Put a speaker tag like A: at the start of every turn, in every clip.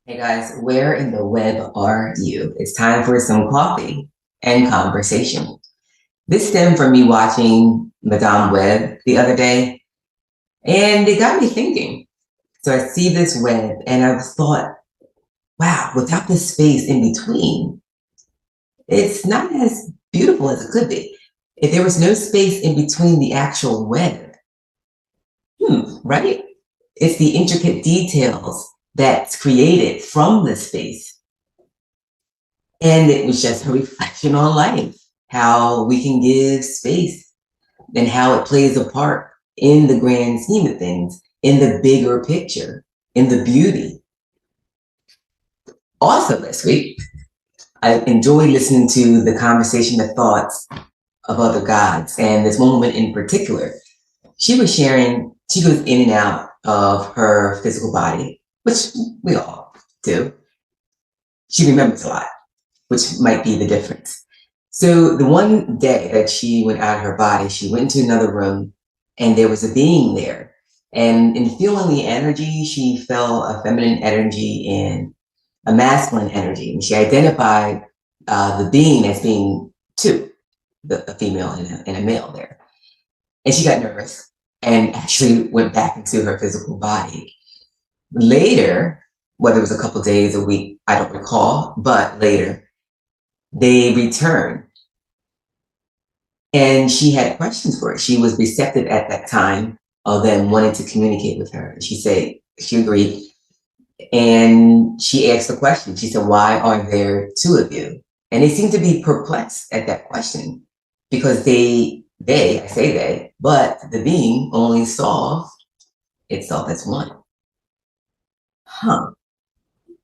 A: Hey guys, where in the web are you? It's time for some coffee and conversation. This stemmed from me watching Madame Web the other day, and it got me thinking. So I see this web, and I thought, wow, without the space in between, it's not as beautiful as it could be. If there was no space in between the actual web, right? It's the intricate details that's created from the space. And it was just a reflection on life, how we can give space and how it plays a part in the grand scheme of things, in the bigger picture, in the beauty. Also, this week, I enjoyed listening to the conversation, the thoughts of other gods. And this one woman in particular, she was sharing, she goes in and out of her physical body, which we all do. She remembers a lot, which might be the difference. So the one day that she went out of her body, she went into another room and there was a being there. And in feeling the energy, she felt a feminine energy and a masculine energy. And she identified the being as being two, a female and a male there. And she got nervous and actually went back into her physical body. Later, whether it was a couple days, a week, I don't recall, but later, they returned. And she had questions for her. She was receptive at that time of them wanting to communicate with her. And she said, she agreed. And she asked the question. She said, why are there two of you? And they seemed to be perplexed at that question because I say they, but the being only saw itself as one.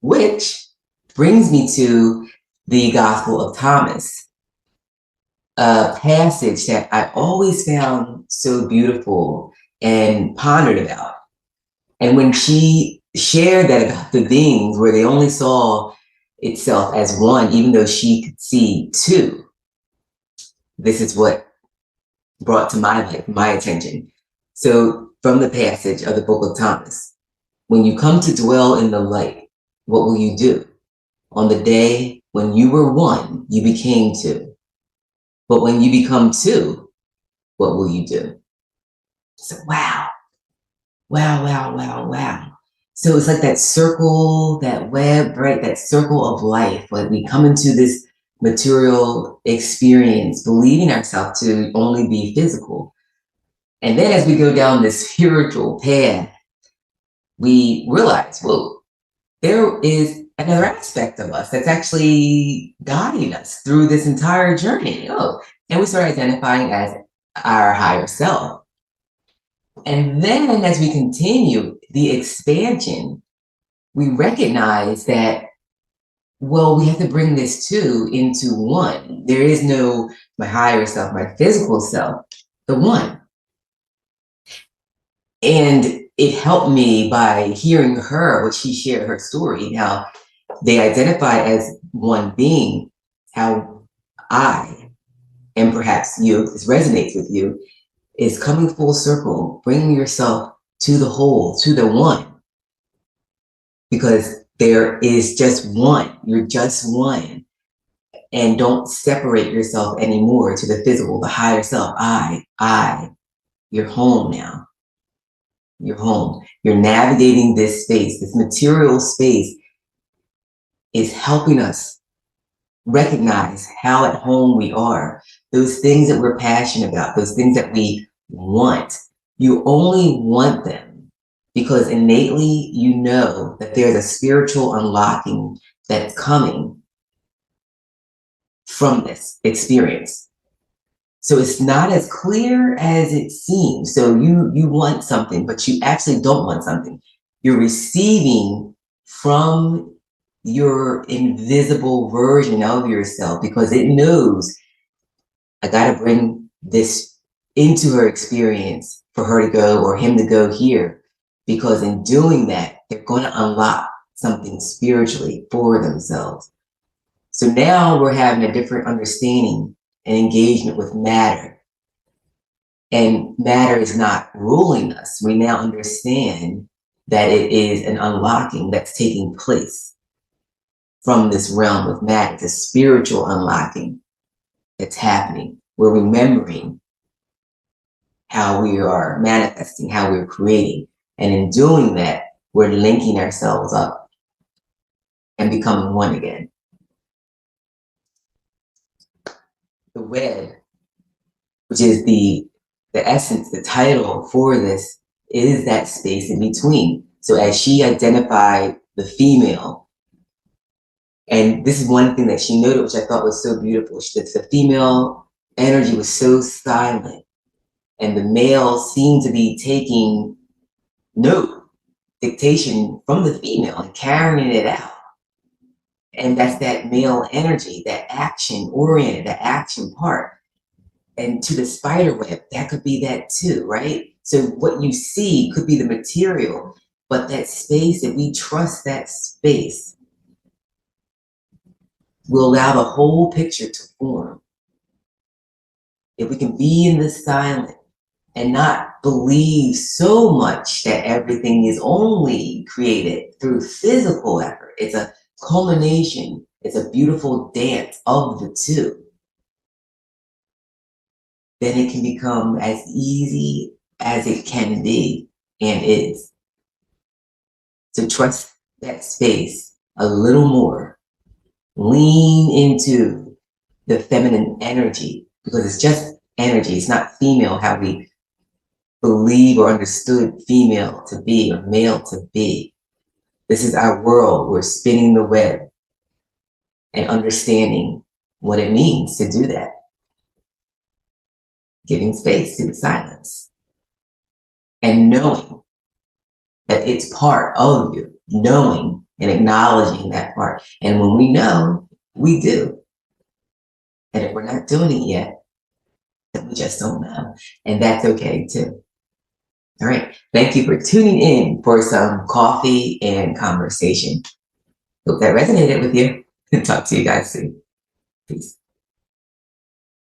A: Which brings me to the Gospel of Thomas, a passage that I always found so beautiful and pondered about. And when she shared that about the beings where they only saw itself as one, even though she could see two, this is what brought to my life, my attention. So from the passage of the book of Thomas, when you come to dwell in the light, what will you do? On the day when you were one, you became two. But when you become two, what will you do? So, wow. So it's like that circle, that web, right? That circle of life. When we come into this material experience, believing ourselves to only be physical. And then as we go down this spiritual path, we realize, whoa, there is another aspect of us that's actually guiding us through this entire journey. And we start identifying as our higher self. And then as we continue the expansion, we recognize that, well, we have to bring this two into one. There is no my higher self, my physical self, the one. And it helped me by hearing her, what she shared her story, how they identify as one being, how I, and perhaps you, this resonates with you, is coming full circle, bringing yourself to the whole, to the one. Because there is just one, you're just one. And don't separate yourself anymore to the physical, the higher self. You're home now. You're home. You're navigating this space, this material space is helping us recognize how at home we are. Those things that we're passionate about, those things that we want, you only want them because innately you know that there's a spiritual unlocking that's coming from this experience. So it's not as clear as it seems. So you want something, but you actually don't want something. You're receiving from your invisible version of yourself because it knows I got to bring this into her experience for her to go or him to go here. Because in doing that, they're going to unlock something spiritually for themselves. So now we're having a different understanding and engagement with matter. And matter is not ruling us. We now understand that it is an unlocking that's taking place. from this realm of matter. It's a spiritual unlocking that's happening. We're remembering how we are manifesting, how we're creating. And in doing that, we're linking ourselves up and becoming one again. The web, which is the essence, the title for this, is that space in between. So as she identified the female, and this is one thing that she noted, which I thought was so beautiful, that the female energy was so silent, and the male seemed to be taking note, dictation from the female and carrying it out. And that's that male energy, that action oriented, that action part. And to the spider web, that could be that too, right? So what you see could be the material, but that space, if we trust that space, will allow the whole picture to form. If we can be in the silent and not believe so much that everything is only created through physical effort. It's a culmination. It's a beautiful dance of the two. Then it can become as easy as it can be and is. So trust that space a little more. Lean into the feminine energy, because it's just energy. It's not female how we believe or understood female to be or male to be. This is our world. We're spinning the web and understanding what it means to do that. Giving space to the silence and knowing that it's part of you, knowing and acknowledging that part. And when we know, we do. And if we're not doing it yet, then we just don't know. And that's okay too. All right. Thank you for tuning in for some coffee and conversation. Hope that resonated with you. Talk to you guys soon. Peace.